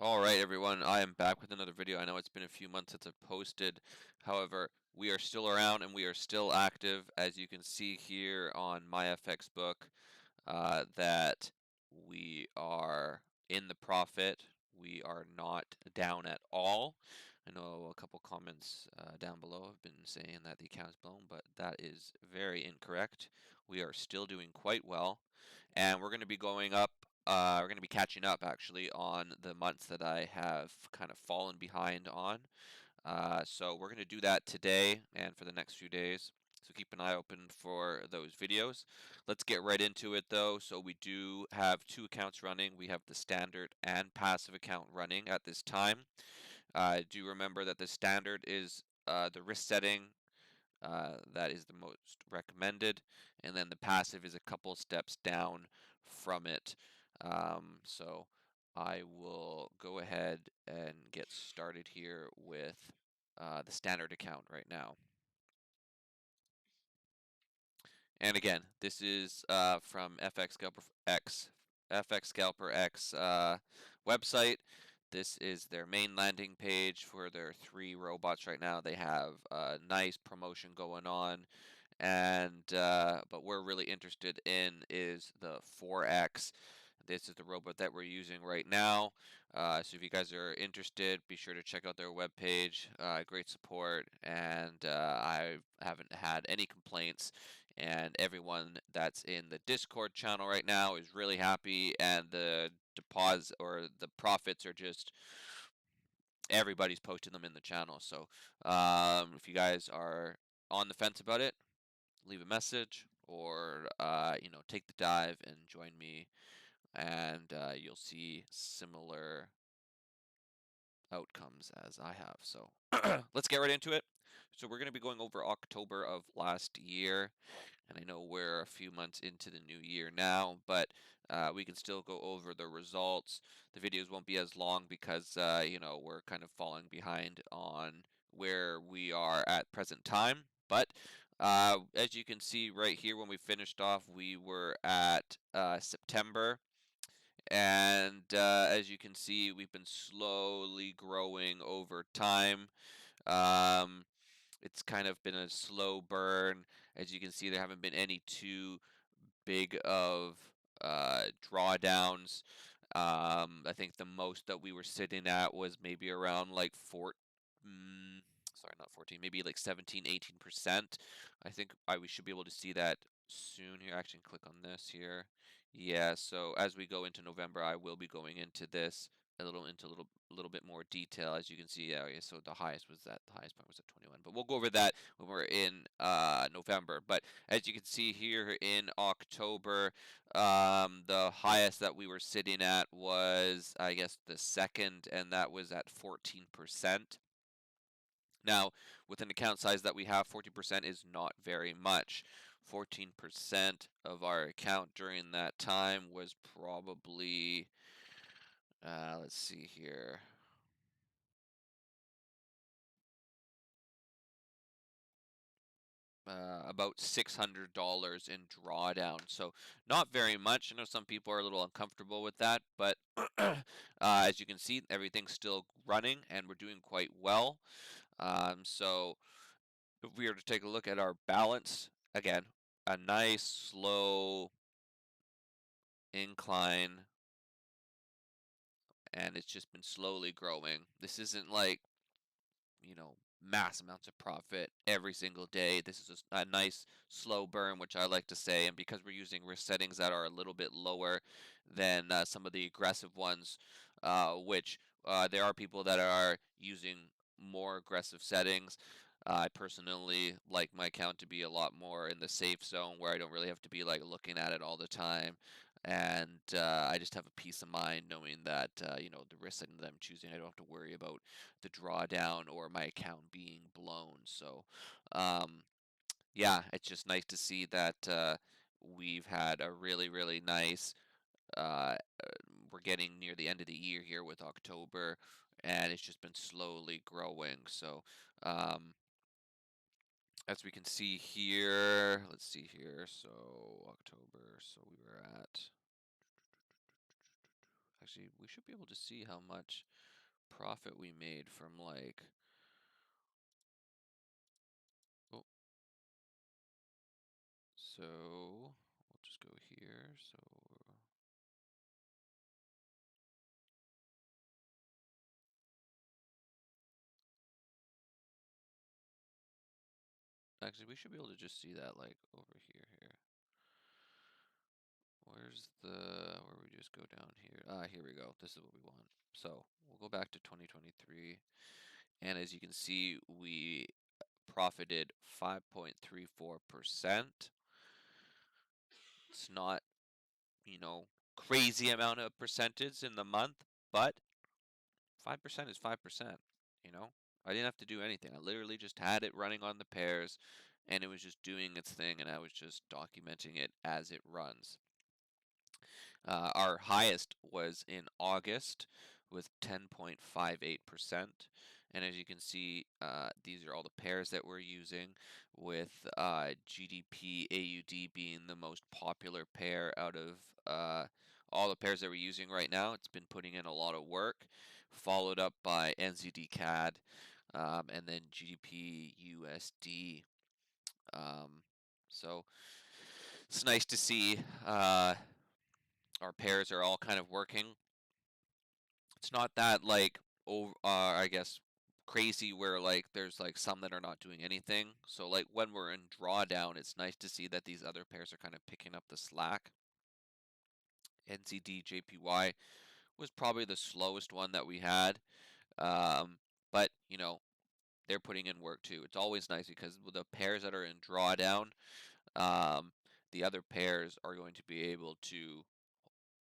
All right, everyone, I am back with another video. I know it's been a few months since I've posted. However, we are still around and we are still active, as you can see here on Myfxbook, that we are in the profit. We are not down at all. I know a couple comments down below have been saying that the account is blown, but that is very incorrect. We are still doing quite well, and we're going to be going up. We're going to be catching up actually on the months that I have kind of fallen behind on. So we're going to do that today and for the next few days. So keep an eye open for those videos. Let's get right into it though. So we do have two accounts running. We have the standard and passive account running at this time. Do remember that the standard is the risk setting. That is the most recommended, and then the passive is a couple steps down from it. So I will go ahead and get started here with the standard account right now. And again, this is from FX Scalper X website. This is their main landing page for their 3 robots right now. They have a nice promotion going on, and but we're really interested in is the 4X. This is the robot that we're using right now. So if you guys are interested, be sure to check out their webpage. Great support, and I haven't had any complaints. And everyone that's in the Discord channel right now is really happy, and the deposit or the profits are just everybody's posting them in the channel. So if you guys are on the fence about it, leave a message or take the dive and join me, and you'll see similar outcomes as I have. So let's get right into it. So we're going to be going over October of last year, and I know we're a few months into the new year now, but we can still go over the results. The videos won't be as long because we're kind of falling behind on where we are at present time. But as you can see right here, when we finished off, we were at September. And as you can see, we've been slowly growing over time. Um, it's kind of been a slow burn. As you can see, there haven't been any too big of drawdowns. I think the most that we were sitting at was maybe around like sorry, not 14, maybe like 17, 18%. I think we should be able to see that soon here. Actually, click on this here. Yeah, so as we go into November, I will be going into this a little bit more detail. As you can see, yeah, so the highest point was at 21, but we'll go over that when we're in November. But as you can see here in October, the highest that we were sitting at was, I guess, the second, and that was at 14%. Now, with an account size that we have, 14% is not very much. 14% of our account during that time was probably, let's see here. About $600 in drawdown. So not very much. I know some people are a little uncomfortable with that, but as you can see, everything's still running and we're doing quite well. So if we were to take a look at our balance, again, a nice slow incline, and it's just been slowly growing. This isn't like, mass amounts of profit every single day. This is just a nice slow burn, which I like to say. And because we're using risk settings that are a little bit lower than some of the aggressive ones, which there are people that are using more aggressive settings. I personally like my account to be a lot more in the safe zone where I don't really have to be like looking at it all the time. And I just have a peace of mind knowing that the risk setting that I'm choosing, I don't have to worry about the drawdown or my account being blown. So, yeah, it's just nice to see that we've had a really, really nice. Uh, we're getting near the end of the year here with October, and it's just been slowly growing. So, as we can see here, let's see here. So October. So we were at. Actually, we should be able to see how much profit we made from like, oh, so we'll just go here. So actually, we should be able to just see that like over here. Where's where we just go down here? Here we go. This is what we want. So we'll go back to 2023. And as you can see, we profited 5.34%. It's not, you know, crazy amount of percentage in the month, but 5% is 5%, you know? I didn't have to do anything. I literally just had it running on the pairs and it was just doing its thing and I was just documenting it as it runs. Our highest was in August with 10.58%. And as you can see, these are all the pairs that we're using, with GDP AUD being the most popular pair out of all the pairs that we're using right now. It's been putting in a lot of work, followed up by NZD CAD, and then GDP USD. So it's nice to see our pairs are all kind of working. It's not that like I guess crazy where like there's like some that are not doing anything. So like when we're in drawdown, it's nice to see that these other pairs are kind of picking up the slack. NCD JPY was probably the slowest one that we had, but you know they're putting in work too. It's always nice because with the pairs that are in drawdown, um, the other pairs are going to be able to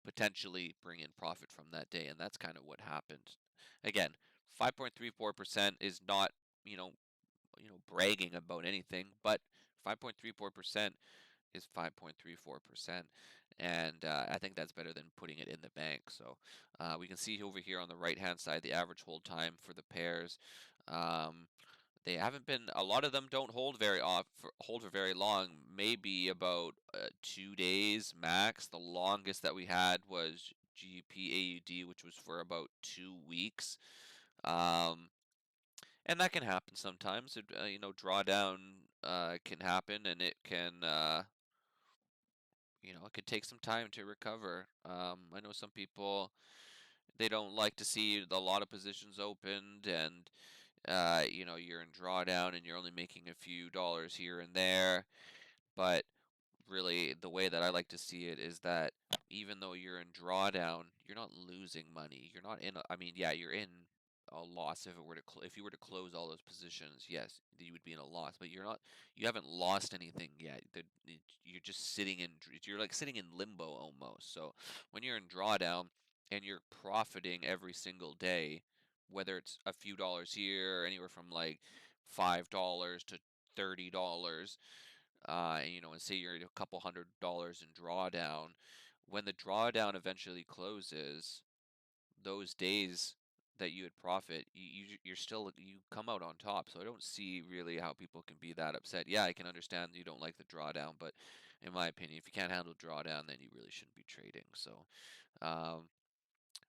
potentially bring in profit from that day, and that's kind of what happened. Again, 5.34% is not, you know, bragging about anything, but 5.34% is 5.34%, and I think that's better than putting it in the bank. So we can see over here on the right-hand side the average hold time for the pairs. Um, they haven't been. A lot of them don't hold for very long. Maybe about 2 days max. The longest that we had was GBP AUD, which was for about 2 weeks. Um, and that can happen sometimes. Drawdown can happen, and it can it could take some time to recover. I know some people, they don't like to see a lot of positions opened, and you're in drawdown and you're only making a few dollars here and there. But really, the way that I like to see it is that even though you're in drawdown, you're not losing money. You're not in. I mean, yeah, you're in a loss if it were to if you were to close all those positions. Yes, you would be in a loss, but you're not. You haven't lost anything yet. You're just sitting in. You're like sitting in limbo almost. So when you're in drawdown and you're profiting every single day, whether it's a few dollars here, anywhere from like $5 to $30, and say you're a couple $100 in drawdown, when the drawdown eventually closes, those days that you had profit, you're still, you come out on top. So I don't see really how people can be that upset. Yeah, I can understand you don't like the drawdown, but in my opinion, if you can't handle drawdown, then you really shouldn't be trading. So um,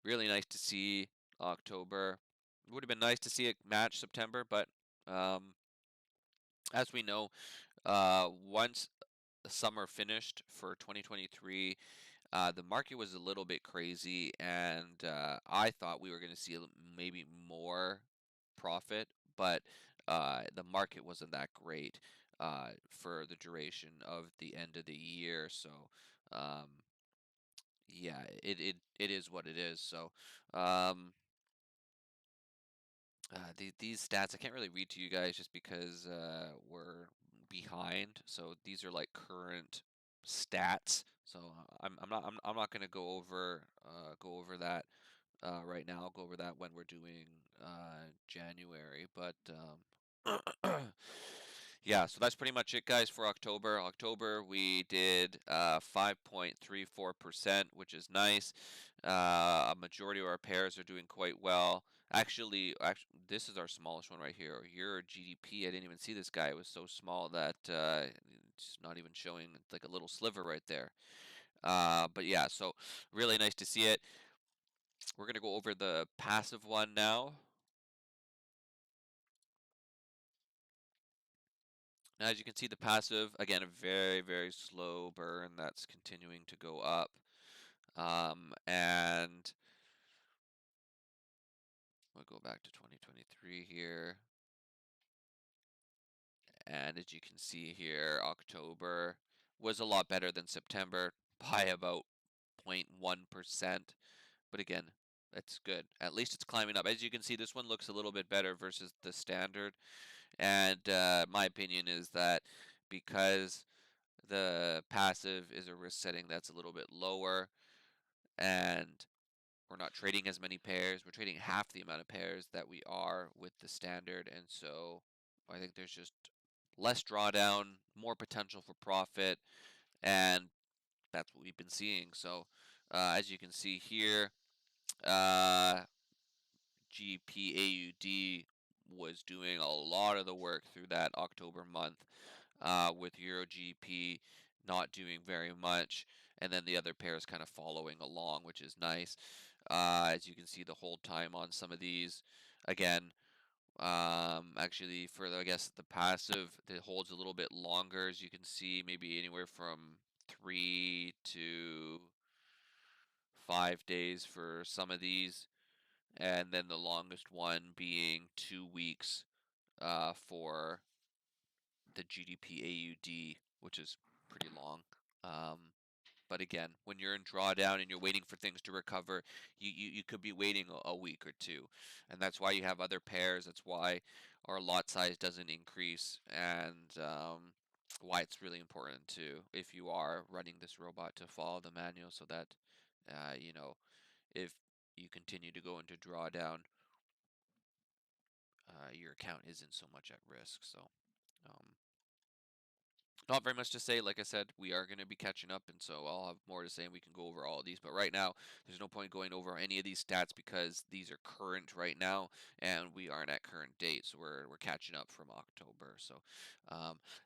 really nice to see October. It would have been nice to see it match September, but as we know, once the summer finished for 2023, the market was a little bit crazy, and I thought we were going to see maybe more profit, but the market wasn't that great for the duration of the end of the year. So, um, yeah, it is what it is. So, um, these stats I can't really read to you guys just because we're behind. So these are like current stats. So I'm not going to go over that right now. I'll go over that when we're doing January. But yeah, so that's pretty much it, guys, for October. October, we did 5.34%, which is nice. A majority of our pairs are doing quite well. Actually, this is our smallest one right here. Your GDP, I didn't even see this guy. It was so small that it's not even showing. It's like a little sliver right there. But yeah, so really nice to see it. We're going to go over the passive one now. Now, as you can see, the passive, again, a very, very slow burn that's continuing to go up. And we'll go back to 2023 here. And as you can see here, October was a lot better than September by about 0.1%. But again, that's good. At least it's climbing up. As you can see, this one looks a little bit better versus the standard. And my opinion is that because the passive is a risk setting that's a little bit lower, and we're not trading as many pairs. We're trading half the amount of pairs that we are with the standard, and so I think there's just less drawdown, more potential for profit, and that's what we've been seeing. So as you can see here, GPAUD was doing a lot of the work through that October month, with Euro GP not doing very much, and then the other pairs kind of following along, which is nice. As you can see, the hold time on some of these, again, actually for I guess the passive, it holds a little bit longer. As you can see, maybe anywhere from 3 to 5 days for some of these, and then the longest one being 2 weeks for the GDP AUD, which is pretty long. Um, but again, when you're in drawdown and you're waiting for things to recover, you could be waiting a week or two. And that's why you have other pairs. That's why our lot size doesn't increase, and why it's really important to, if you are running this robot, to follow the manual so that, you know, if you continue to go into drawdown, your account isn't so much at risk. So, um, not very much to say. Like I said, we are going to be catching up, and so I'll have more to say, and we can go over all of these. But right now, there's no point going over any of these stats because these are current right now, and we aren't at current date, so we're catching up from October. So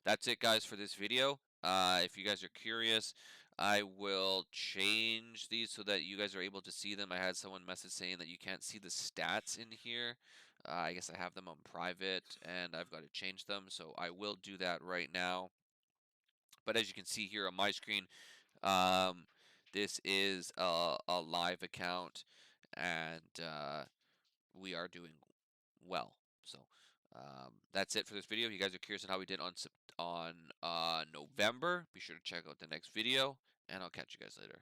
that's it, guys, for this video. If you guys are curious, I will change these so that you guys are able to see them. I had someone message saying that you can't see the stats in here. I guess I have them on private, and I've got to change them, so I will do that right now. But as you can see here on my screen, um, this is a live account, and we are doing well. So that's it for this video. If you guys are curious on how we did on November, be sure to check out the next video, and I'll catch you guys later.